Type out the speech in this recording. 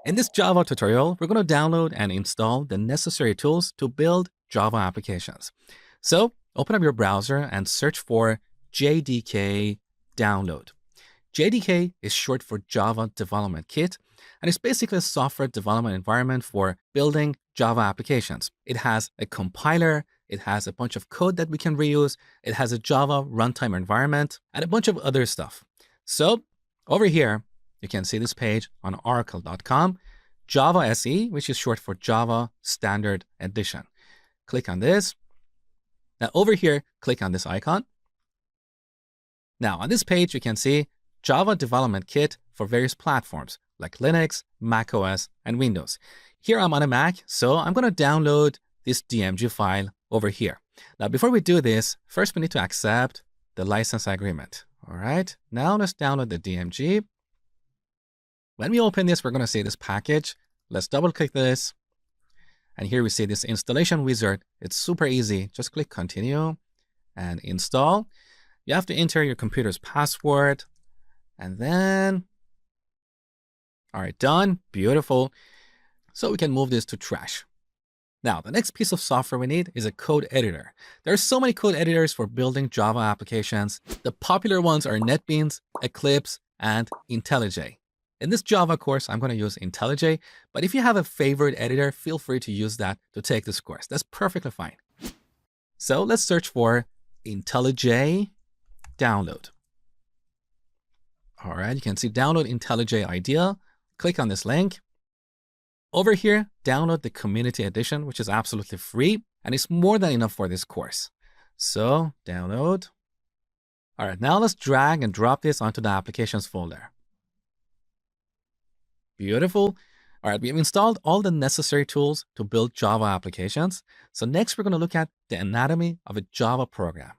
In this Java tutorial, we're going to download and install the necessary tools to build Java applications. So open up your browser and search for JDK download. JDK is short for Java Development Kit, and it's basically a software development environment for building Java applications. It has a compiler, it has a bunch of code that we can reuse, it has a Java runtime environment, and a bunch of other stuff. So over here, you can see this page on oracle.com, Java SE, which is short for Java Standard Edition. Click on this. Now over here, click on this icon. Now on this page, you can see Java Development Kit for various platforms like Linux, macOS, and Windows. Here I'm on a Mac, so I'm going to download this DMG file over here. Now before we do this, first we need to accept the license agreement. All right, now let's download the DMG. When we open this, we're going to see this package. Let's double click this. And here we see this installation wizard. It's super easy. Just click continue and install. You have to enter your computer's password. And then, all right, done. Beautiful. So we can move this to trash. Now, the next piece of software we need is a code editor. There are so many code editors for building Java applications. The popular ones are NetBeans, Eclipse, and IntelliJ. In this Java course, I'm going to use IntelliJ, but if you have a favorite editor, feel free to use that to take this course. That's perfectly fine. So let's search for IntelliJ download. All right, you can see download IntelliJ IDEA. Click on this link. Over here, download the community edition, which is absolutely free, and it's more than enough for this course. So download. All right, now let's drag and drop this onto the applications folder. Beautiful. All right, we've installed all the necessary tools to build Java applications. So next, we're going to look at the anatomy of a Java program.